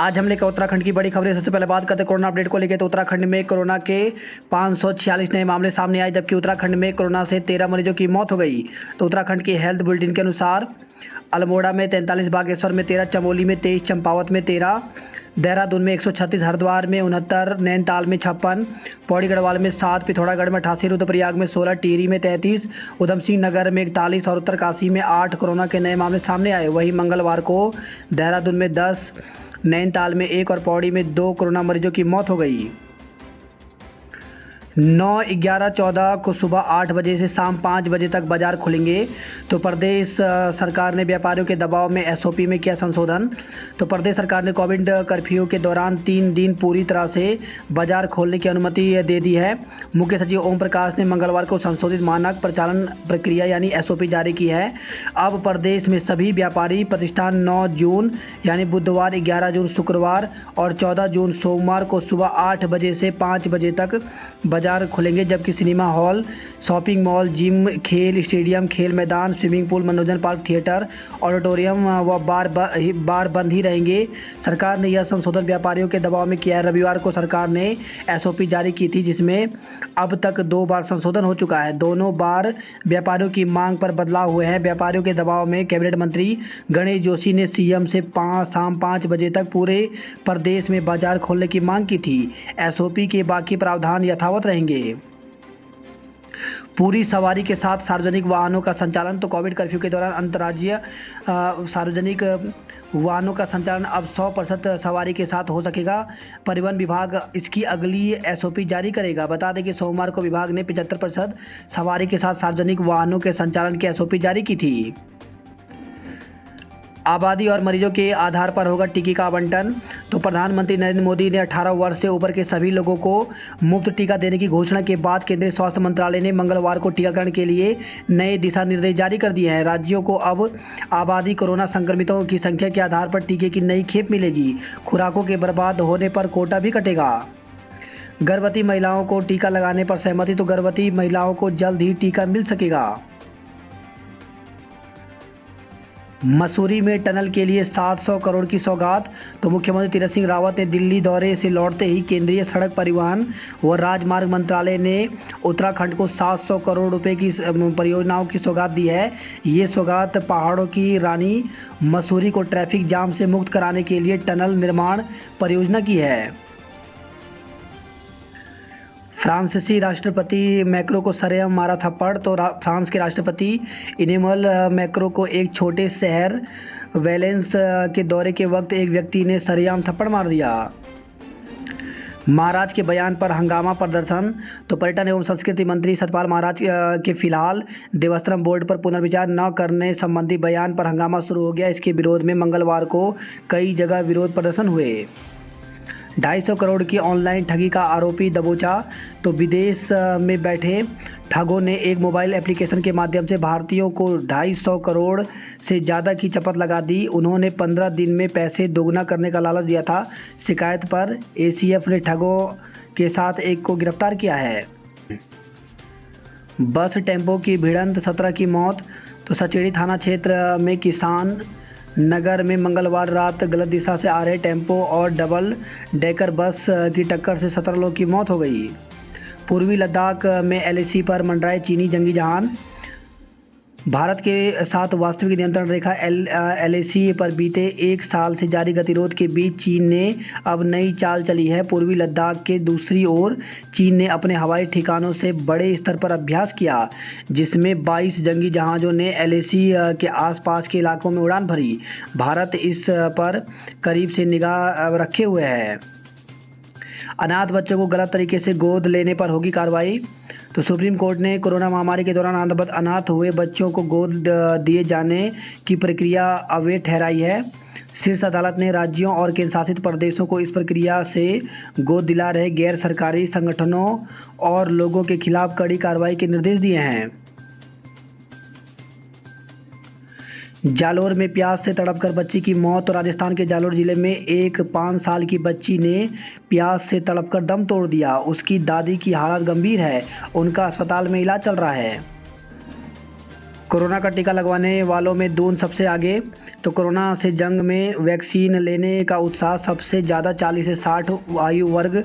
आज हम लेकर उत्तराखंड की बड़ी खबरें। सबसे पहले बात करते हैं कोरोना अपडेट को लेकर। तो उत्तराखंड में कोरोना के 546 नए मामले सामने आए, जबकि उत्तराखंड में कोरोना से 13 मरीजों की मौत हो गई। तो उत्तराखंड के हेल्थ बुलेटिन के अनुसार अल्मोड़ा में 43, बागेश्वर में 13, चमोली में 23, चंपावत में 13, देहरादून में 136, हरिद्वार में 69, नैनीताल में 56, पौड़ी गढ़वाल में 7, पिथौरागढ़ में 88, रुद्रप्रयाग में 16, टिहरी में 33, उधमसिंह नगर में 41 और उत्तरकाशी में 8 कोरोना के नए मामले सामने आए। वहीं मंगलवार को देहरादून में 10, नैनीताल में 1 और पौड़ी में 2 कोरोना मरीजों की मौत हो गई। 9, 11, 14 को सुबह 8 बजे से शाम 5 बजे तक बाजार खुलेंगे। तो प्रदेश सरकार ने व्यापारियों के दबाव में एसओपी में किया संशोधन। तो प्रदेश सरकार ने कोविड कर्फ्यू के दौरान 3 दिन पूरी तरह से बाजार खोलने की अनुमति दे दी है। मुख्य सचिव ओम प्रकाश ने मंगलवार को संशोधित मानक प्रचालन प्रक्रिया यानी एसओपी जारी की है। अब प्रदेश में सभी व्यापारी प्रतिष्ठान 9 जून यानी बुधवार, 11 जून शुक्रवार और 14 जून सोमवार को सुबह 8 बजे से 5 बजे तक बाजार खुलेंगे, जबकि cinema hall, shopping mall, gym, खेल स्टेडियम, खेल मैदान, स्विमिंग पूल, मनोरंजन पार्क, थिएटर, ऑडिटोरियम व बार बंद ही रहेंगे। सरकार ने यह संशोधन व्यापारियों के दबाव में किया है। रविवार को सरकार ने एसओपी जारी की थी, जिसमें अब तक 2 बार संशोधन हो चुका है। दोनों बार व्यापारियों की मांग पर बदलाव हुए हैं। व्यापारियों के दबाव में कैबिनेट मंत्री गणेश जोशी ने सीएम से शाम 5 बजे तक पूरे प्रदेश में बाजार खोलने की मांग की थी। एसओपी के बाकी प्रावधान यथावत रहेंगे। पूरी सवारी के साथ सार्वजनिक वाहनों का संचालन। तो कोविड कर्फ्यू के दौरान अंतर्राज्यीय सार्वजनिक वाहनों का संचालन अब 100% सवारी के साथ हो सकेगा। परिवहन विभाग इसकी अगली एसओपी जारी करेगा। बता दें कि सोमवार को विभाग ने 75% सवारी के साथ सार्वजनिक वाहनों के संचालन की एसओपी जारी की थी। आबादी और मरीजों के आधार पर होगा टीके का आवंटन। तो प्रधानमंत्री नरेंद्र मोदी ने 18 वर्ष से ऊपर के सभी लोगों को मुफ्त टीका देने की घोषणा के बाद केंद्रीय स्वास्थ्य मंत्रालय ने मंगलवार को टीकाकरण के लिए नए दिशा निर्देश जारी कर दिए हैं। राज्यों को अब आबादी, कोरोना संक्रमितों की संख्या के आधार पर टीके की नई खेप मिलेगी। खुराकों के बर्बाद होने पर कोटा भी कटेगा। गर्भवती महिलाओं को टीका लगाने पर सहमति। तो गर्भवती महिलाओं को जल्द ही टीका मिल सकेगा। मसूरी में टनल के लिए 700 करोड़ की सौगात। तो मुख्यमंत्री तीरथ सिंह रावत ने दिल्ली दौरे से लौटते ही केंद्रीय सड़क परिवहन व राजमार्ग मंत्रालय ने उत्तराखंड को 700 करोड़ रुपए की परियोजनाओं की सौगात दी है। ये सौगात पहाड़ों की रानी मसूरी को ट्रैफिक जाम से मुक्त कराने के लिए टनल निर्माण परियोजना की है। फ्रांसीसी राष्ट्रपति मैक्रो को सरेआम मारा थप्पड़। तो फ्रांस के राष्ट्रपति इमैनुअल मैक्रो को एक छोटे शहर वैलेंस के दौरे के वक्त एक व्यक्ति ने सरेआम थप्पड़ मार दिया। महाराज के बयान पर हंगामा प्रदर्शन। तो पर्यटन एवं संस्कृति मंत्री सतपाल महाराज के फिलहाल देवस्थानम बोर्ड पर पुनर्विचार न करने संबंधी बयान पर हंगामा शुरू हो गया। इसके विरोध में मंगलवार को कई जगह विरोध प्रदर्शन हुए। 250 करोड़ की ऑनलाइन ठगी का आरोपी दबोचा। तो विदेश में बैठे ठगों ने एक मोबाइल एप्लीकेशन के माध्यम से भारतीयों को 250 करोड़ से ज़्यादा की चपत लगा दी। उन्होंने 15 दिन में पैसे दोगुना करने का लालच दिया था। शिकायत पर एसीएफ ने ठगों के साथ एक को गिरफ्तार किया है। बस टेम्पो की भिड़ंत, 17 की मौत। तो सचेड़ी थाना क्षेत्र में किसान नगर में मंगलवार रात गलत दिशा से आ रहे टेम्पो और डबल डेकर बस की टक्कर से 17 लोगों की मौत हो गई। पूर्वी लद्दाख में एलएसी पर मंडराए चीनी जंगी जहान। भारत के साथ वास्तविक नियंत्रण रेखा एलएसी पर बीते 1 साल से जारी गतिरोध के बीच चीन ने अब नई चाल चली है। पूर्वी लद्दाख के दूसरी ओर चीन ने अपने हवाई ठिकानों से बड़े स्तर पर अभ्यास किया, जिसमें 22 जंगी जहाज़ों ने एलएसी के आसपास के इलाकों में उड़ान भरी। भारत इस पर करीब से निगाह रखे हुए है। अनाथ बच्चों को गलत तरीके से गोद लेने पर होगी कार्रवाई। तो सुप्रीम कोर्ट ने कोरोना महामारी के दौरान अनाथ हुए बच्चों को गोद दिए जाने की प्रक्रिया अवैध ठहराई है। शीर्ष अदालत ने राज्यों और केंद्र शासित प्रदेशों को इस प्रक्रिया से गोद दिला रहे गैर सरकारी संगठनों और लोगों के खिलाफ कड़ी कार्रवाई के निर्देश दिए हैं। जालोर में प्यास से तड़पकर बच्ची की मौत। तो राजस्थान के जालोर जिले में एक 5 साल की बच्ची ने प्यास से तड़पकर दम तोड़ दिया। उसकी दादी की हालत गंभीर है, उनका अस्पताल में इलाज चल रहा है। कोरोना का टीका लगवाने वालों में दून सबसे आगे। तो कोरोना से जंग में वैक्सीन लेने का उत्साह सबसे ज़्यादा 40 से 60 आयु वर्ग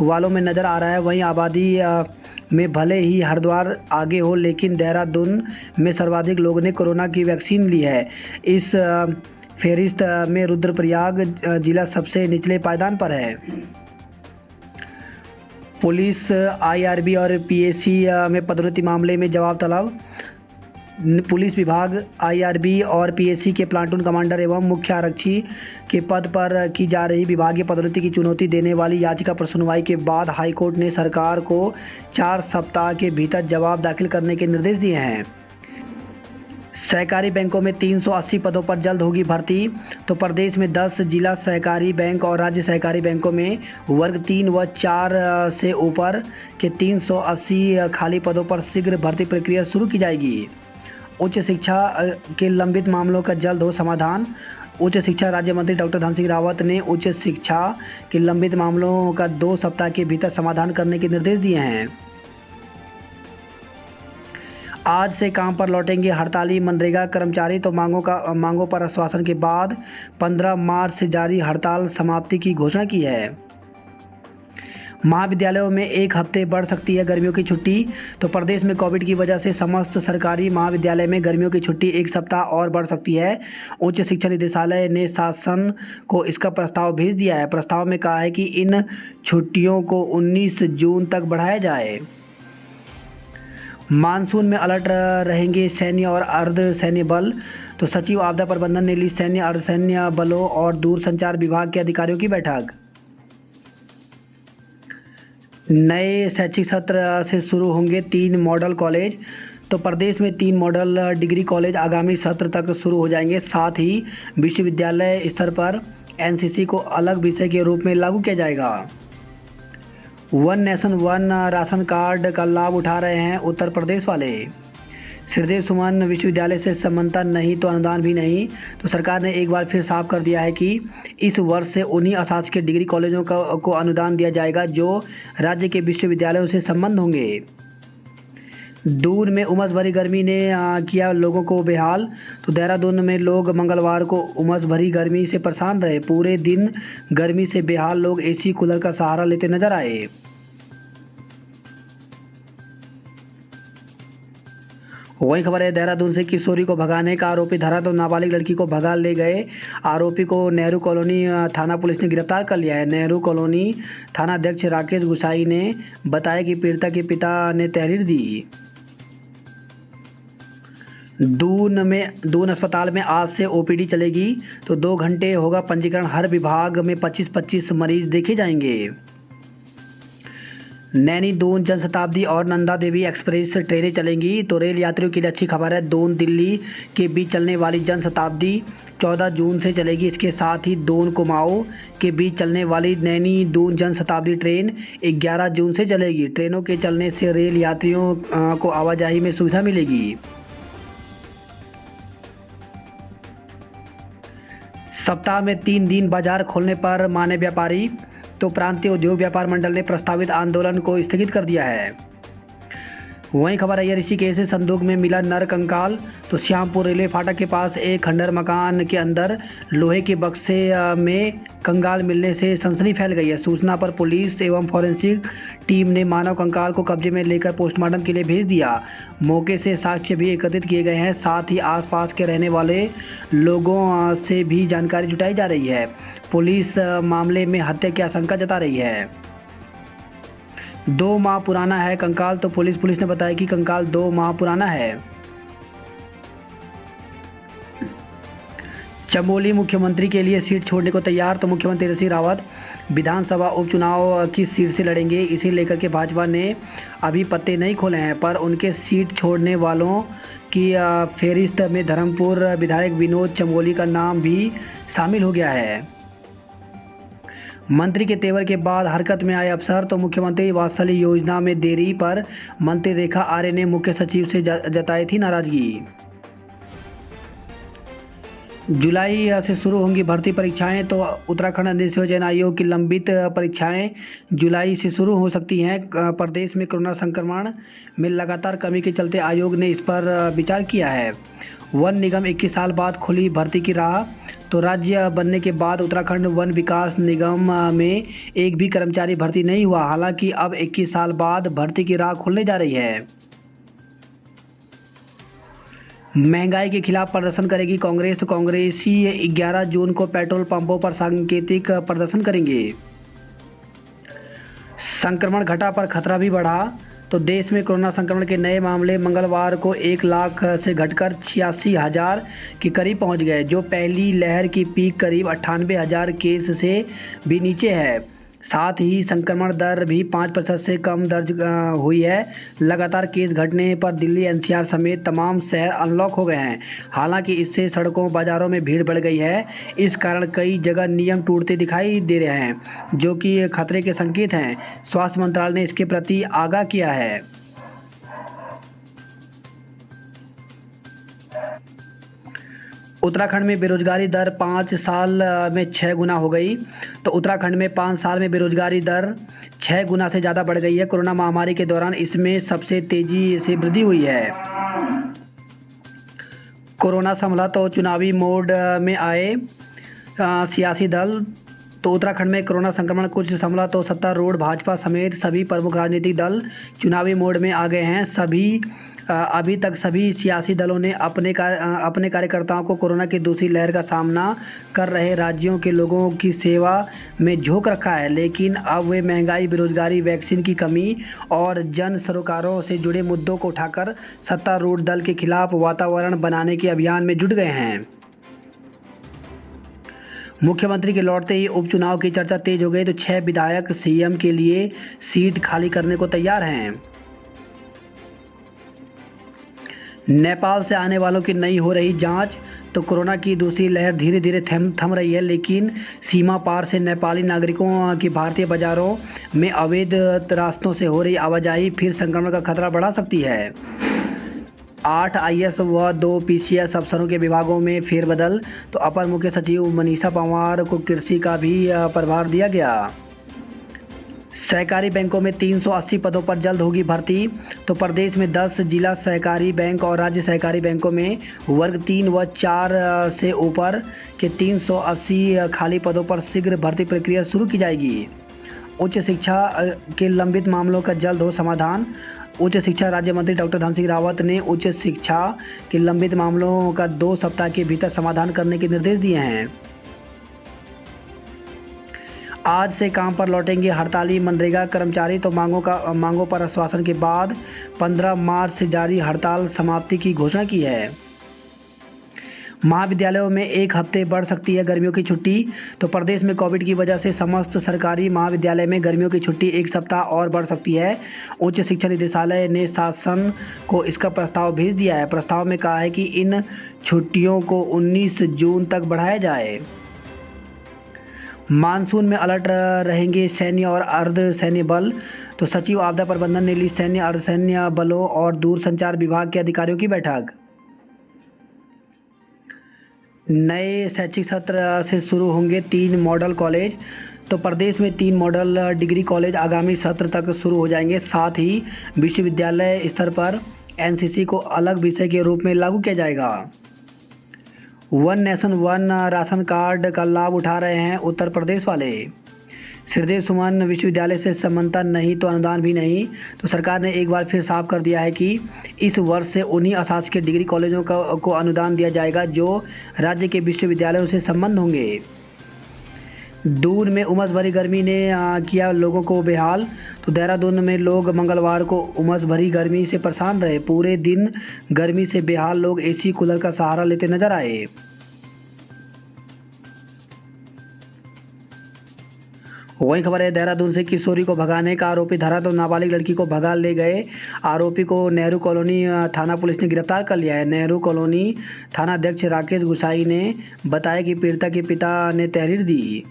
वालों में नज़र आ रहा है। वहीं आबादी में भले ही हरिद्वार आगे हो, लेकिन देहरादून में सर्वाधिक लोगों ने कोरोना की वैक्सीन ली है। इस फहरिस्त में रुद्रप्रयाग जिला सबसे निचले पायदान पर है। पुलिस, आईआरबी और पीएसी में पदोन्नति मामले में जवाब तलब। पुलिस विभाग, आईआरबी और पीएसी के प्लाटून कमांडर एवं मुख्य आरक्षी के पद पर की जा रही विभागीय पदोन्नति की चुनौती देने वाली याचिका पर सुनवाई के बाद हाईकोर्ट ने सरकार को 4 सप्ताह के भीतर जवाब दाखिल करने के निर्देश दिए हैं। सहकारी बैंकों में 380 पदों पर जल्द होगी भर्ती। तो प्रदेश में 10 जिला सहकारी बैंक और राज्य सहकारी बैंकों में वर्ग 3 व 4 से ऊपर के 380 खाली पदों पर शीघ्र भर्ती प्रक्रिया शुरू की जाएगी। उच्च शिक्षा के लंबित मामलों का जल्द हो समाधान। उच्च शिक्षा राज्य मंत्री डॉक्टर धन सिंह रावत ने उच्च शिक्षा के लंबित मामलों का 2 सप्ताह के भीतर समाधान करने के निर्देश दिए हैं। आज से काम पर लौटेंगे हड़ताली मनरेगा कर्मचारी। तो मांगों पर आश्वासन के बाद 15 मार्च से जारी हड़ताल समाप्ति की घोषणा की है। महाविद्यालयों में 1 हफ्ते बढ़ सकती है गर्मियों की छुट्टी। तो प्रदेश में कोविड की वजह से समस्त सरकारी महाविद्यालय में गर्मियों की छुट्टी 1 सप्ताह और बढ़ सकती है। उच्च शिक्षा निदेशालय ने शासन को इसका प्रस्ताव भेज दिया है। प्रस्ताव में कहा है कि इन छुट्टियों को 19 जून तक बढ़ाया जाए। मानसून में अलर्ट रहेंगे सैन्य और अर्ध सैन्य बल। तो सचिव आपदा प्रबंधन ने ली सैन्य, अर्धसैन्य बलों और दूरसंचार विभाग के अधिकारियों की बैठक। नए शैक्षिक सत्र से शुरू होंगे 3 मॉडल कॉलेज। तो प्रदेश में 3 मॉडल डिग्री कॉलेज आगामी सत्र तक शुरू हो जाएंगे। साथ ही विश्वविद्यालय स्तर पर एनसीसी को अलग विषय के रूप में लागू किया जाएगा। One nation one ration card का लाभ उठा रहे हैं उत्तर प्रदेश वाले। श्रीदेव सुमन विश्वविद्यालय से समानता नहीं तो अनुदान भी नहीं। तो सरकार ने एक बार फिर साफ कर दिया है कि इस वर्ष से उन्हीं अशासकीय डिग्री कॉलेजों को अनुदान दिया जाएगा जो राज्य के विश्वविद्यालयों से संबंध होंगे। दून में उमस भरी गर्मी ने किया लोगों को बेहाल। तो देहरादून में लोग मंगलवार को उमस भरी गर्मी से परेशान रहे। पूरे दिन गर्मी से बेहाल लोग एसी कूलर का सहारा लेते नजर आए। वही खबर है देहरादून से, किशोरी को भगाने का आरोपी धरा। तो नाबालिग लड़की को भगा ले गए आरोपी को नेहरू कॉलोनी थाना पुलिस ने गिरफ्तार कर लिया है। नेहरू कॉलोनी थाना अध्यक्ष राकेश गुसाई ने बताया कि पीड़िता के पिता ने तहरीर दी। दून अस्पताल में आज से ओपीडी चलेगी। तो 2 घंटे होगा पंजीकरण। हर विभाग में 25-25 मरीज देखे जाएंगे। नैनी दून जनशताब्दी और नंदा देवी एक्सप्रेस ट्रेनें चलेंगी। तो रेल यात्रियों के लिए अच्छी खबर है। दून दिल्ली के बीच चलने वाली जनशताब्दी 14 जून से चलेगी। इसके साथ ही दून कुमाऊं के बीच चलने वाली नैनी दून जनशताब्दी ट्रेन 11 जून से चलेगी। ट्रेनों के चलने से रेल यात्रियों को आवाजाही में सुविधा मिलेगी। सप्ताह में 3 दिन बाजार खोलने पर माने व्यापारी। तो प्रांतीय उद्योग व्यापार मंडल ने प्रस्तावित आंदोलन को स्थगित कर दिया है। वहीं खबर है ऋषिकेश से संदूक में मिला नर कंकाल। तो श्यामपुर रेलवे फाटक के पास एक खंडर मकान के अंदर लोहे के बक्से में कंकाल मिलने से सनसनी फैल गई है। सूचना पर पुलिस एवं फॉरेंसिक टीम ने मानव कंकाल को कब्जे में लेकर पोस्टमार्टम के लिए भेज दिया। मौके से साक्ष्य भी एकत्रित किए गए हैं। साथ ही आसपास के रहने वाले लोगों से भी जानकारी जुटाई जा रही है। पुलिस मामले में हत्या की आशंका जता रही है। 2 माह पुराना है कंकाल। तो पुलिस ने बताया कि कंकाल 2 माह पुराना है। चमोली मुख्यमंत्री के लिए सीट छोड़ने को तैयार। तो मुख्यमंत्री त्रिवेंद्र सिंह रावत विधानसभा उपचुनाव किस सीट से लड़ेंगे, इसे लेकर के भाजपा ने अभी पत्ते नहीं खोले हैं। पर उनके सीट छोड़ने वालों की फहरिस्त में धर्मपुर विधायक विनोद चमोली का नाम भी शामिल हो गया है। मंत्री के तेवर के बाद हरकत में आए अफसर। तो मुख्यमंत्री वात्सल्य योजना में देरी पर मंत्री रेखा आर्य ने मुख्य सचिव से जताई थी नाराजगी। जुलाई से शुरू होंगी भर्ती परीक्षाएं। तो उत्तराखंड नियोजन आयोग की लंबित परीक्षाएं जुलाई से शुरू हो सकती हैं। प्रदेश में कोरोना संक्रमण में लगातार कमी के चलते आयोग ने इस पर विचार किया है। वन निगम 21 साल बाद खुली भर्ती की राह। तो राज्य बनने के बाद उत्तराखंड वन विकास निगम में एक भी कर्मचारी भर्ती नहीं हुआ। हालांकि अब 21 साल बाद भर्ती की राह खुलने जा रही है। महंगाई के खिलाफ प्रदर्शन करेगी कांग्रेस। तो कांग्रेसी 11 जून को पेट्रोल पंपों पर सांकेतिक प्रदर्शन करेंगे। संक्रमण घटा पर खतरा भी बढ़ा। तो देश में कोरोना संक्रमण के नए मामले मंगलवार को 1 लाख से घटकर 86,000 के करीब पहुंच गए, जो पहली लहर की पीक करीब 98,000 केस से भी नीचे है। साथ ही संक्रमण दर भी 5% से कम दर्ज हुई है। लगातार केस घटने पर दिल्ली एनसीआर समेत तमाम शहर अनलॉक हो गए हैं। हालांकि इससे सड़कों बाजारों में भीड़ बढ़ गई है। इस कारण कई जगह नियम टूटते दिखाई दे रहे हैं, जो कि खतरे के संकेत हैं। स्वास्थ्य मंत्रालय ने इसके प्रति आगाह किया है। उत्तराखंड में बेरोजगारी दर 5 साल में 6 गुना हो गई। तो उत्तराखंड में 5 साल में बेरोजगारी दर 6 गुना से ज़्यादा बढ़ गई है। कोरोना महामारी के दौरान इसमें सबसे तेज़ी से वृद्धि हुई है। कोरोना संभला तो चुनावी मोड में आए सियासी दल। तो उत्तराखंड में कोरोना संक्रमण कुछ संभला तो सत्तारूढ़ भाजपा समेत सभी प्रमुख राजनीतिक दल चुनावी मोड में आ गए हैं। अभी तक सभी सियासी दलों ने अपने कार्यकर्ताओं को कोरोना की दूसरी लहर का सामना कर रहे राज्यों के लोगों की सेवा में झोंक रखा है। लेकिन अब वे महंगाई, बेरोजगारी, वैक्सीन की कमी और जन सरोकारों से जुड़े मुद्दों को उठाकर सत्तारूढ़ दल के खिलाफ वातावरण बनाने के अभियान में जुट गए हैं। मुख्यमंत्री के लौटते ही उपचुनाव की चर्चा तेज हो गई। तो 6 विधायक सीएम के लिए सीट खाली करने को तैयार हैं। नेपाल से आने वालों की नहीं हो रही जांच। तो कोरोना की दूसरी लहर धीरे धीरे थम रही है, लेकिन सीमा पार से नेपाली नागरिकों की भारतीय बाजारों में अवैध रास्तों से हो रही आवाजाही फिर संक्रमण का खतरा बढ़ा सकती है। 8 आईएएस व 2 पीसीएस अफसरों के विभागों में फेरबदल। तो अपर मुख्य सचिव मनीषा पंवार को कृषि का भी प्रभार दिया गया। सहकारी बैंकों में 380 पदों पर जल्द होगी भर्ती। तो प्रदेश में 10 जिला सहकारी बैंक और राज्य सहकारी बैंकों में वर्ग 3 व 4 से ऊपर के 380 खाली पदों पर शीघ्र भर्ती प्रक्रिया शुरू की जाएगी। उच्च शिक्षा के लंबित मामलों का जल्द हो समाधान। उच्च शिक्षा राज्य मंत्री डॉक्टर धन सिंह रावत ने उच्च शिक्षा के लंबित मामलों का 2 सप्ताह के भीतर समाधान करने के निर्देश दिए हैं। आज से काम पर लौटेंगे हड़ताली मनरेगा कर्मचारी। तो मांगों पर आश्वासन के बाद 15 मार्च से जारी हड़ताल समाप्ति की घोषणा की है। महाविद्यालयों में 1 हफ्ते बढ़ सकती है गर्मियों की छुट्टी। तो प्रदेश में कोविड की वजह से समस्त सरकारी महाविद्यालय में गर्मियों की छुट्टी 1 सप्ताह और बढ़ सकती है। उच्च शिक्षा निदेशालय ने शासन को इसका प्रस्ताव भेज दिया है। प्रस्ताव में कहा है कि इन छुट्टियों को 19 जून तक बढ़ाया जाए। मानसून में अलर्ट रहेंगे सैन्य और अर्ध सैन्य बल। तो सचिव आपदा प्रबंधन ने ली सैन्य, अर्धसैन्य बलों और दूरसंचार विभाग के अधिकारियों की बैठक। नए शैक्षिक सत्र से शुरू होंगे 3 मॉडल कॉलेज। तो प्रदेश में 3 मॉडल डिग्री कॉलेज आगामी सत्र तक शुरू हो जाएंगे। साथ ही विश्वविद्यालय स्तर पर एनसीसी को अलग विषय के रूप में लागू किया जाएगा। One nation one ration card का लाभ उठा रहे हैं उत्तर प्रदेश वाले। श्रीदेव सुमन विश्वविद्यालय से समानता नहीं तो अनुदान भी नहीं। तो सरकार ने एक बार फिर साफ कर दिया है कि इस वर्ष से उन्हीं अशासकीय डिग्री कॉलेजों को अनुदान दिया जाएगा जो राज्य के विश्वविद्यालयों से संबंध होंगे। दून में उमस भरी गर्मी ने किया लोगों को बेहाल। तो देहरादून में लोग मंगलवार को उमस भरी गर्मी से परेशान रहे। पूरे दिन गर्मी से बेहाल लोग एसी कूलर का सहारा लेते नजर आए। वही खबर है देहरादून से, किशोरी को भगाने का आरोपी धरा। तो नाबालिग लड़की को भगा ले गए आरोपी को नेहरू कॉलोनी थाना पुलिस ने गिरफ्तार कर लिया है। नेहरू कॉलोनी थाना अध्यक्ष राकेश गुसाई ने बताया कि पीड़िता के पिता ने तहरीर दी।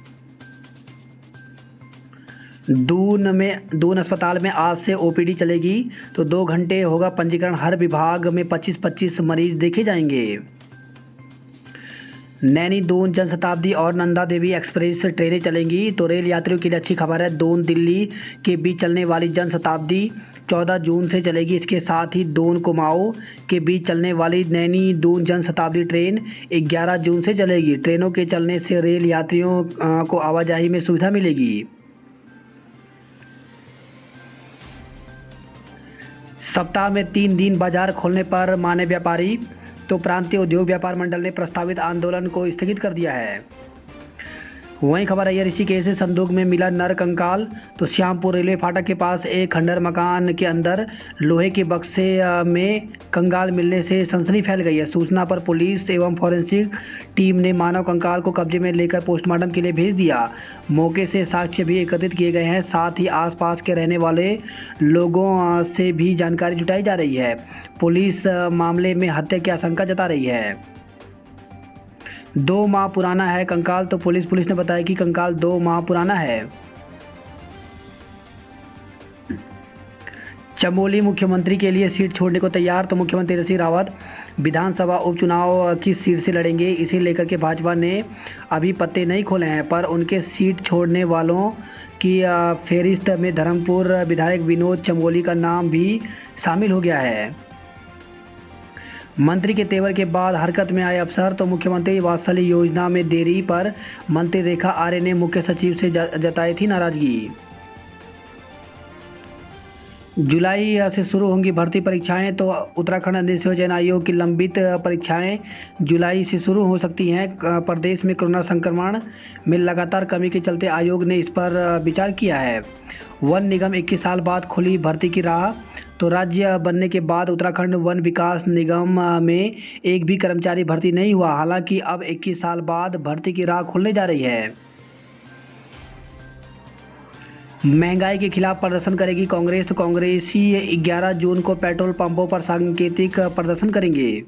दून अस्पताल में आज से ओपीडी चलेगी। तो 2 घंटे होगा पंजीकरण। हर विभाग में 25-25 मरीज देखे जाएंगे। नैनी दून जनशताब्दी और नंदा देवी एक्सप्रेस ट्रेनें चलेंगी। तो रेल यात्रियों के लिए अच्छी खबर है। दून दिल्ली के बीच चलने वाली जनशताब्दी 14 जून से चलेगी। इसके साथ ही दून कुमाऊं के बीच चलने वाली नैनी दून जनशताब्दी ट्रेन 11 जून से चलेगी। ट्रेनों के चलने से रेल यात्रियों को आवाजाही में सुविधा मिलेगी। सप्ताह में 3 दिन बाजार खोलने पर माने व्यापारी। तो प्रांतीय उद्योग व्यापार मंडल ने प्रस्तावित आंदोलन को स्थगित कर दिया है। वहीं खबर आई है ऋषिकेश से संदूक में मिला नर कंकाल। तो श्यामपुर रेलवे फाटक के पास एक खंडहर मकान के अंदर लोहे के बक्से में कंकाल मिलने से सनसनी फैल गई है। सूचना पर पुलिस एवं फॉरेंसिक टीम ने मानव कंकाल को कब्जे में लेकर पोस्टमार्टम के लिए भेज दिया। मौके से साक्ष्य भी एकत्रित किए गए हैं। साथ ही आसपास के रहने वाले लोगों से भी जानकारी जुटाई जा रही है। पुलिस मामले में हत्या की आशंका जता रही है। 2 माह पुराना है कंकाल। तो पुलिस ने बताया कि कंकाल 2 माह पुराना है। चमोली मुख्यमंत्री के लिए सीट छोड़ने को तैयार। तो मुख्यमंत्री त्रिवेंद्र सिंह रावत विधानसभा उपचुनाव किस सीट से लड़ेंगे, इसे लेकर के भाजपा ने अभी पत्ते नहीं खोले हैं, पर उनके सीट छोड़ने वालों की फेहरिस्त में धर्मपुर विधायक विनोद चमोली का नाम भी शामिल हो गया है। मंत्री के तेवर के बाद हरकत में आए अफसर। तो मुख्यमंत्री वात्सल्य योजना में देरी पर मंत्री रेखा आर्य ने मुख्य सचिव से जताई थी नाराजगी। जुलाई से शुरू होंगी भर्ती परीक्षाएं। तो उत्तराखंड नियोजन आयोग की लंबित परीक्षाएं जुलाई से शुरू हो सकती हैं। प्रदेश में कोरोना संक्रमण में लगातार कमी के चलते आयोग ने इस पर विचार किया है। वन निगम 21 साल बाद खुली भर्ती की राह। तो राज्य बनने के बाद उत्तराखंड वन विकास निगम में एक भी कर्मचारी भर्ती नहीं हुआ। हालांकि अब 21 साल बाद भर्ती की राह खुलने जा रही है। महंगाई के खिलाफ प्रदर्शन करेगी कांग्रेस। तो कांग्रेसी 11 जून को पेट्रोल पंपों पर सांकेतिक प्रदर्शन करेंगे।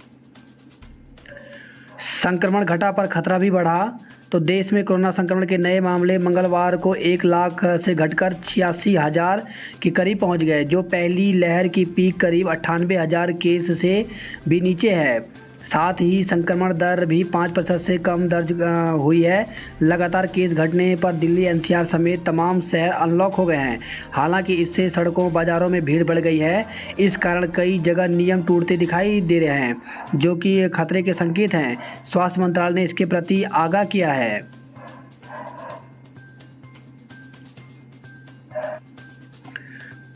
संक्रमण घटा पर खतरा भी बढ़ा। तो देश में कोरोना संक्रमण के नए मामले मंगलवार को 1 लाख से घटकर 86,000 के करीब पहुंच गए, जो पहली लहर की पीक करीब 98,000 केस से भी नीचे है। साथ ही संक्रमण दर भी 5% से कम दर्ज हुई है। लगातार केस घटने पर दिल्ली एनसीआर समेत तमाम शहर अनलॉक हो गए हैं। हालांकि इससे सड़कों बाजारों में भीड़ बढ़ गई है। इस कारण कई जगह नियम टूटते दिखाई दे रहे हैं, जो कि खतरे के संकेत हैं। स्वास्थ्य मंत्रालय ने इसके प्रति आगाह किया है।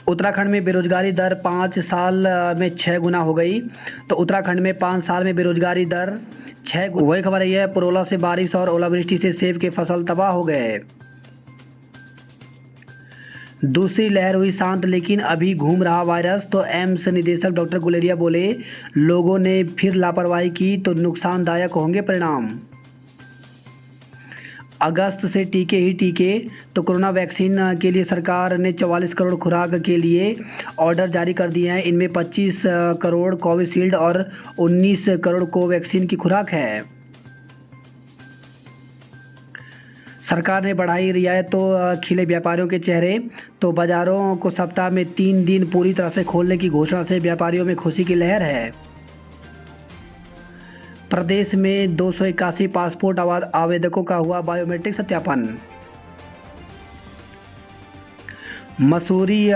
उत्तराखंड में बेरोजगारी दर 5 साल में 6 गुना हो गई। तो उत्तराखंड में 5 साल में बेरोजगारी दर 6 गुना। वही खबर यह है, पुरोला से बारिश और ओलावृष्टि से सेब के फसल तबाह हो गए। दूसरी लहर हुई शांत, लेकिन अभी घूम रहा वायरस। तो एम्स निदेशक डॉक्टर गुलेरिया बोले, लोगों ने फिर लापरवाही की तो नुकसानदायक होंगे परिणाम। अगस्त से टीके ही टीके। तो कोरोना वैक्सीन के लिए सरकार ने 44 करोड़ खुराक के लिए ऑर्डर जारी कर दिए हैं। इनमें 25 करोड़ कोविशील्ड और 19 करोड़ कोवैक्सीन की खुराक है। सरकार ने बढ़ाई रियायत। तो खिले व्यापारियों के चेहरे। तो बाजारों को सप्ताह में 3 दिन पूरी तरह से खोलने की घोषणा से व्यापारियों में खुशी की लहर है। प्रदेश में 281 पासपोर्ट आवेदकों का हुआ बायोमेट्रिक सत्यापन। मसूरी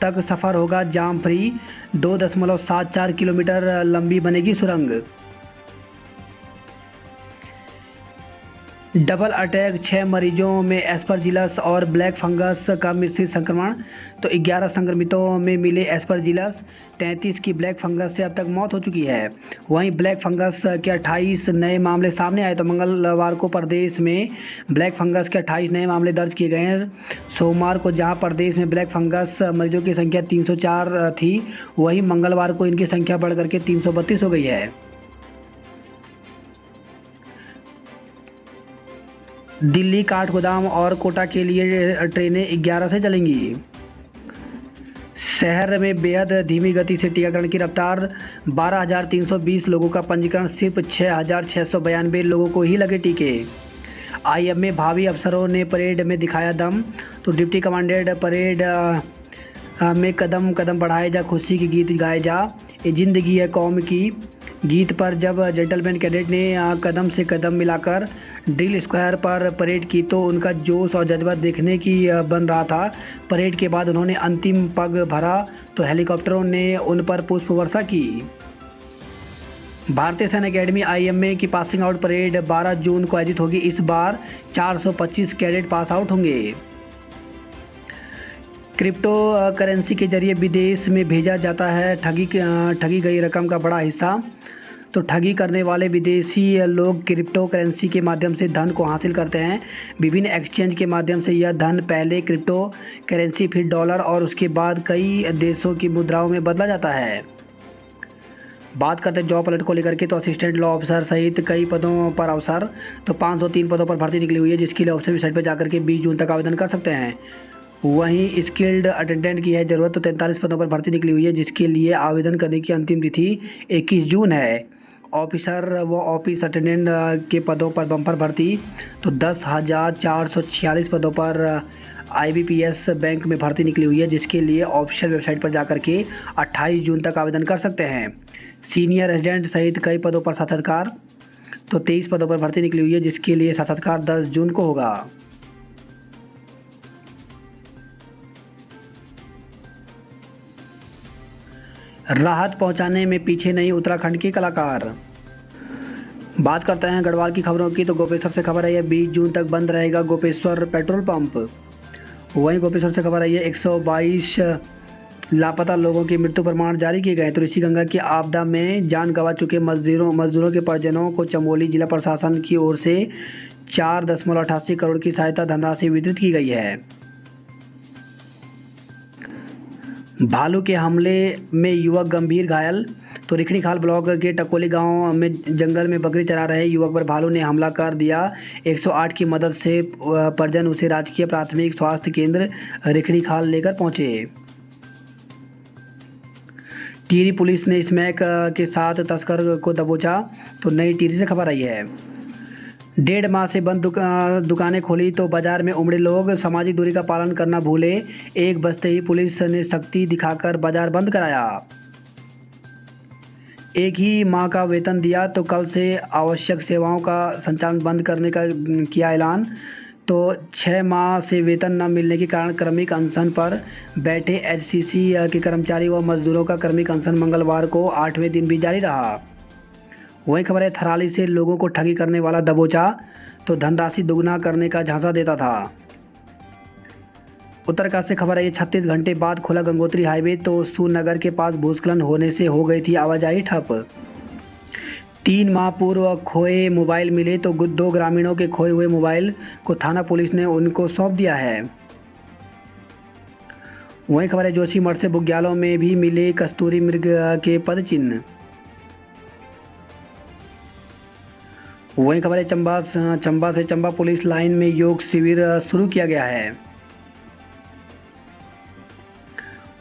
तक सफ़र होगा जाम फ्री। 2.74 किलोमीटर लंबी बनेगी सुरंग। डबल अटैक, 6 मरीजों में एस्परजिलस और ब्लैक फंगस का मिश्रित संक्रमण। तो 11 संक्रमितों में मिले एस्परजिलस, 33 की ब्लैक फंगस से अब तक मौत हो चुकी है। वहीं ब्लैक फंगस के 28 नए मामले सामने आए। तो मंगलवार को प्रदेश में ब्लैक फंगस के 28 नए मामले दर्ज किए गए हैं। सोमवार को जहां प्रदेश में ब्लैक फंगस मरीजों की संख्या 304 थी, वहीं मंगलवार को इनकी संख्या बढ़ करके 332 हो गई है। दिल्ली, काठगोदाम और कोटा के लिए ट्रेनें 11 से चलेंगी। शहर में बेहद धीमी गति से टीकाकरण की रफ्तार। 12,320 लोगों का पंजीकरण, सिर्फ 6,692 लोगों को ही लगे टीके। आईएम में भावी अफसरों ने परेड में दिखाया दम। तो डिप्टी कमांडेंट परेड में कदम कदम बढ़ाए जा, खुशी के गीत गाए जा, ये जिंदगी है कौम की, गीत पर जब जेंटलमैन कैडेट ने कदम से कदम मिलाकर ड्रिल स्क्वायर पर परेड की तो उनका जोश और जज्बा देखने की बन रहा था। परेड के बाद उन्होंने अंतिम पग भरा तो हेलीकॉप्टरों ने उन पर पुष्प वर्षा की। भारतीय सैन्य अकेडमी IMA की पासिंग आउट परेड 12 जून को आयोजित होगी। इस बार 425 कैडेट पास आउट होंगे। क्रिप्टो करेंसी के जरिए विदेश में भेजा जाता है ठगी गई रकम का बड़ा हिस्सा। तो ठगी करने वाले विदेशी लोग क्रिप्टो करेंसी के माध्यम से धन को हासिल करते हैं। विभिन्न एक्सचेंज के माध्यम से यह धन पहले क्रिप्टो करेंसी, फिर डॉलर और उसके बाद कई देशों की मुद्राओं में बदला जाता है। बात करते हैं जॉब अलर्ट को लेकर के, तो असिस्टेंट लॉ ऑफिसर सहित कई पदों पर अवसर। तो 503 पदों पर भर्ती निकली हुई है, जिसके लिए ऑफिसर वेबसाइट पर जाकर के 20 जून तक आवेदन कर सकते हैं। वहीं स्किल्ड अटेंडेंट की है ज़रूरत, तो 43 पदों पर भर्ती निकली हुई है, जिसके लिए आवेदन करने की अंतिम तिथि 21 जून है। ऑफिसर व ऑफिस अटेंडेंट के पदों पर बम्पर भर्ती, तो 10,446 पदों पर IBPS बैंक में भर्ती निकली हुई है, जिसके लिए ऑफिशियल वेबसाइट पर जाकर के 28 जून तक आवेदन कर सकते हैं। सीनियर रेजिडेंट सहित कई पदों पर साक्षात्कार, तो 23 पदों पर भर्ती निकली हुई है, जिसके लिए साक्षात्कार 10 जून को होगा। राहत पहुंचाने में पीछे नहीं उत्तराखंड के कलाकार। बात करते हैं गढ़वाल की खबरों की, तो गोपेश्वर से खबर आई है 20 जून तक बंद रहेगा गोपेश्वर पेट्रोल पंप। वहीं गोपेश्वर से खबर आई है 122 लापता लोगों के मृत्यु प्रमाण जारी किए गए। तो ऋषिगंगा की आपदा में जान गंवा चुके मजदूरों के परिजनों को चमोली जिला प्रशासन की ओर से 4.88 करोड़ की सहायता धनराशि वितरित की गई है। भालू के हमले में युवक गंभीर घायल। तो रिखणीखाल ब्लॉक के टकोली गांव में जंगल में बकरी चरा रहे युवक पर भालू ने हमला कर दिया। 108 की मदद से परिजन उसे राजकीय प्राथमिक स्वास्थ्य केंद्र रिखणीखाल लेकर पहुंचे। टिहरी पुलिस ने स्मैक के साथ तस्कर को दबोचा। तो नई टिहरी से खबर आई है 1.5 माह से बंद दुकानें खोली तो बाजार में उमड़े लोग, सामाजिक दूरी का पालन करना भूले। एक बजते ही पुलिस ने सख्ती दिखाकर बाजार बंद कराया। एक ही माह का वेतन दिया तो कल से आवश्यक सेवाओं का संचालन बंद करने का किया ऐलान। तो 6 माह से वेतन न मिलने के कारण क्रमिक अनशन पर बैठे HCC के कर्मचारी व मजदूरों का क्रमिक अनशन मंगलवार को 8वें दिन भी जारी रहा। वही खबर है थराली से लोगों को ठगी करने वाला दबोचा, तो धनराशि दुगना करने का झांसा देता था। उत्तरकाशी से खबर है 36 घंटे बाद खुला गंगोत्री हाईवे, तो सूरनगर के पास भूस्खलन होने से हो गई थी आवाजाही ठप। 3 माह पूर्व खोए मोबाइल मिले, तो 2 ग्रामीणों के खोए हुए मोबाइल को थाना पुलिस ने उनको सौंप दिया है। वहीं खबर है जोशीमठ से बुग्यालों में भी मिले कस्तूरी मृग के पद चिन्ह। वहीं खबर है चंबा से चंबा पुलिस लाइन में योग शिविर शुरू किया गया है।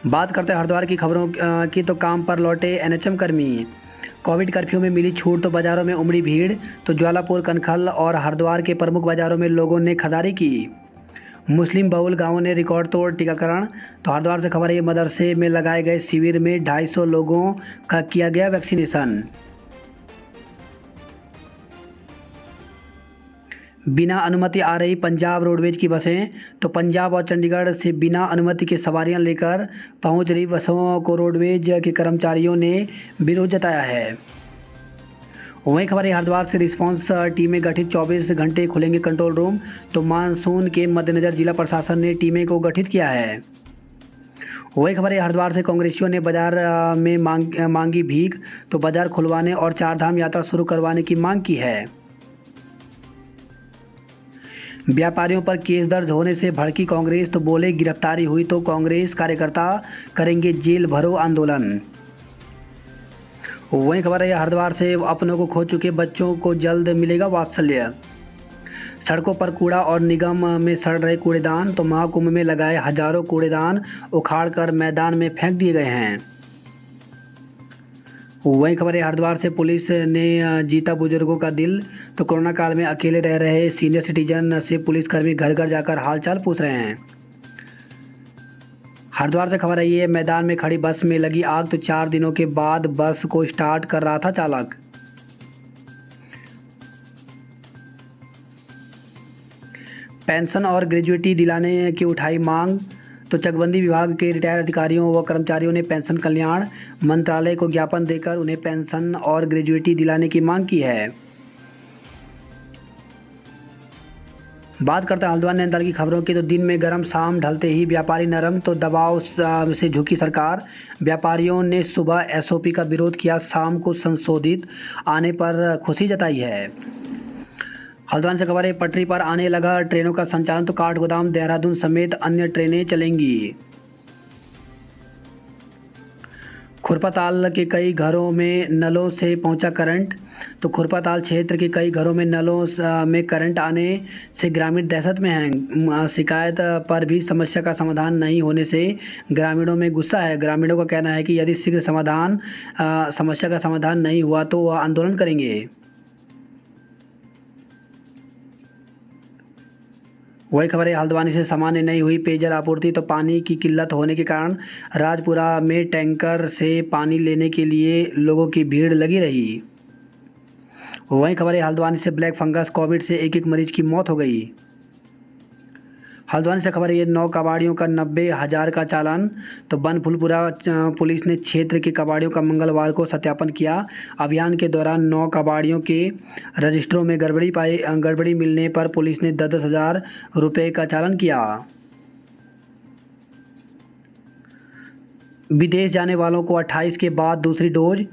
बात करते हैं हरिद्वार की खबरों की, तो काम पर लौटे NHM कर्मी। कोविड कर्फ्यू में मिली छूट तो बाज़ारों में उमड़ी भीड़। तो ज्वालापुर, कनखल और हरिद्वार के प्रमुख बाज़ारों में लोगों ने खरीदारी की। मुस्लिम बहुल गांवों ने रिकॉर्ड तोड़ टीकाकरण। तो हरिद्वार से खबर है मदरसे में लगाए गए शिविर में 250 लोगों का किया गया वैक्सीनेशन। बिना अनुमति आ रही पंजाब रोडवेज की बसें। तो पंजाब और चंडीगढ़ से बिना अनुमति के सवारियां लेकर पहुंच रही बसों को रोडवेज के कर्मचारियों ने विरोध जताया है। वहीं खबर है हरिद्वार से रिस्पांस टीमें गठित, 24 घंटे खुलेंगे कंट्रोल रूम। तो मानसून के मद्देनज़र जिला प्रशासन ने टीमें को गठित किया है। वही खबर है हरिद्वार से कांग्रेसियों ने बाजार में मांगी भीख। तो बाजार खुलवाने और 4 धाम यात्रा शुरू करवाने की मांग की है। व्यापारियों पर केस दर्ज होने से भड़की कांग्रेस, तो बोले गिरफ्तारी हुई तो कांग्रेस कार्यकर्ता करेंगे जेल भरो आंदोलन। वहीं खबर है हरिद्वार से अपनों को खो चुके बच्चों को जल्द मिलेगा वात्सल्य। सड़कों पर कूड़ा और निगम में सड़ रहे कूड़ेदान। तो महाकुंभ में लगाए हजारों कूड़ेदान उखाड़कर मैदान में फेंक दिए गए हैं। वहीं खबर है हरिद्वार से पुलिस ने जीता बुजुर्गों का दिल। तो कोरोना काल में अकेले रह रहे सीनियर सिटीजन से पुलिसकर्मी घर घर जाकर हालचाल पूछ रहे हैं। हरिद्वार से खबर आई है, मैदान में खड़ी बस में लगी आग तो 4 दिनों के बाद बस को स्टार्ट कर रहा था चालक। पेंशन और ग्रेजुएटी दिलाने की उठाई मांग तो चकबंदी विभाग के रिटायर्ड अधिकारियों व कर्मचारियों ने पेंशन कल्याण मंत्रालय को ज्ञापन देकर उन्हें पेंशन और ग्रेजुएटी दिलाने की मांग की है। बात करते हैं हल्द्वानी नैनीताल की खबरों की, तो दिन में गर्म, शाम ढलते ही व्यापारी नरम, तो दबाव से झुकी सरकार। व्यापारियों ने सुबह एसओपी का विरोध किया, शाम को संशोधित आने पर खुशी जताई है। हल्द्वानी से खबर है, पटरी पर आने लगा ट्रेनों का संचालन, तो काठगोदाम, देहरादून समेत अन्य ट्रेनें चलेंगी। खुरपाताल के कई घरों में नलों से पहुंचा करंट, तो खुरपाताल क्षेत्र के कई घरों में नलों में करंट आने से ग्रामीण दहशत में हैं। शिकायत पर भी समस्या का समाधान नहीं होने से ग्रामीणों में गुस्सा है। ग्रामीणों का कहना है कि यदि शीघ्र समस्या का समाधान नहीं हुआ तो वह आंदोलन करेंगे। वही खबर है, हल्द्वानी से सामान्य नहीं हुई पेयजल आपूर्ति, तो पानी की किल्लत होने के कारण राजपुरा में टैंकर से पानी लेने के लिए लोगों की भीड़ लगी रही। वही खबर है, हल्द्वानी से ब्लैक फंगस कोविड से एक मरीज की मौत हो गई। हल्द्वानी से खबर है, 9 कबाड़ियों का 90,000 का चालान, तो बनफुलपुरा पुलिस ने क्षेत्र के कबाड़ियों का मंगलवार को सत्यापन किया। अभियान के दौरान 9 कबाड़ियों के रजिस्टरों में गड़बड़ी मिलने पर पुलिस ने 10,000 रुपये का चालान किया। विदेश जाने वालों को 28 के बाद दूसरी डोज,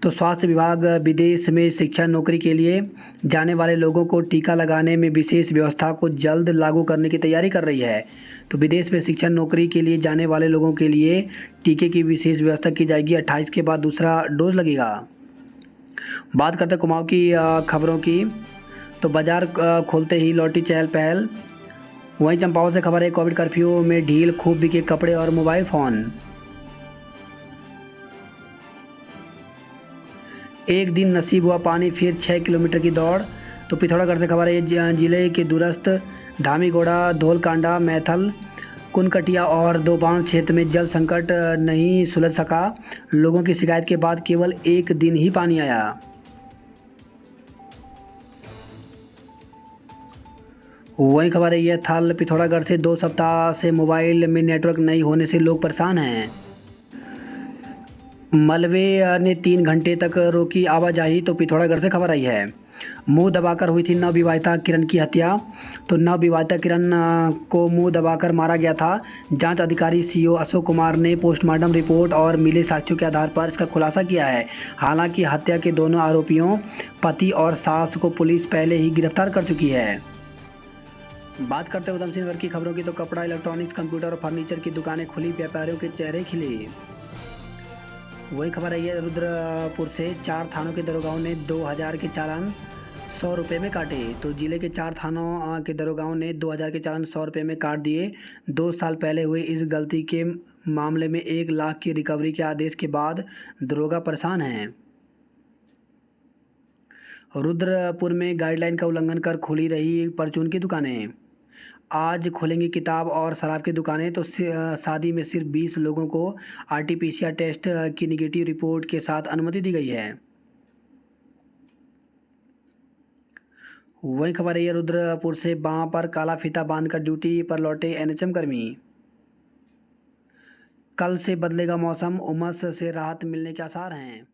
तो स्वास्थ्य विभाग विदेश में शिक्षा नौकरी के लिए जाने वाले लोगों को टीका लगाने में विशेष व्यवस्था को जल्द लागू करने की तैयारी कर रही है। तो विदेश में शिक्षा नौकरी के लिए जाने वाले लोगों के लिए टीके की विशेष व्यवस्था की जाएगी। 28 के बाद दूसरा डोज लगेगा। बात करते हैं कुमाऊं की खबरों की, तो बाजार खोलते ही लौटी चहल पहल। वहीं चंपावत से खबर है, कोविड कर्फ्यू में ढील, खूब बिके कपड़े और मोबाइल फ़ोन। एक दिन नसीब हुआ पानी, फिर 6 किलोमीटर की दौड़। तो पिथौरागढ़ से खबर है, जिले के दूरस्थ धामीगोड़ा, धौलकांडा, मैथल, कुनकटिया और दोबांस क्षेत्र में जल संकट नहीं सुलझ सका। लोगों की शिकायत के बाद केवल एक दिन ही पानी आया। वही खबर है, यह थल पिथौरागढ़ से 2 सप्ताह से मोबाइल में नेटवर्क नहीं होने से लोग परेशान हैं। मलबे ने 3 घंटे तक रोकी आवाजाही, तो पिथौरागढ़ से खबर आई है। मुंह दबाकर हुई थी नवविवाहिता किरण की हत्या, तो नवविवाहिता किरण को मुंह दबाकर मारा गया था। जांच अधिकारी सीओ अशोक कुमार ने पोस्टमार्टम रिपोर्ट और मिले साक्ष्यों के आधार पर इसका खुलासा किया है। हालांकि हत्या के दोनों आरोपियों पति और सास को पुलिस पहले ही गिरफ्तार कर चुकी है। बात करते हैं उधमसिंह नगर की खबरों की, तो कपड़ा, इलेक्ट्रॉनिक्स, कंप्यूटर और फर्नीचर की दुकानें खुली, व्यापारियों के चेहरे खिले। वही खबर आई है, रुद्रपुर से 4 थानों के दरोगाओं ने 2000 के चालान 100 रुपये में काटे। तो जिले के 4 थानों के दरोगाओं ने 2000 के चालान 100 रुपये में काट दिए। 2 साल पहले हुई इस गलती के मामले में 1 लाख की रिकवरी के आदेश के बाद दरोगा परेशान हैं। रुद्रपुर में गाइडलाइन का उल्लंघन कर खुली रही परचून की दुकानें। आज खुलेंगी किताब और शराब की दुकानें। तो शादी में सिर्फ 20 लोगों को आरटीपीसीआर टेस्ट की निगेटिव रिपोर्ट के साथ अनुमति दी गई है। वही खबर है, रुद्रपुर से बांह पर काला फीता बांधकर ड्यूटी पर लौटे एनएचएम कर्मी। कल से बदलेगा मौसम, उमस से राहत मिलने के आसार हैं।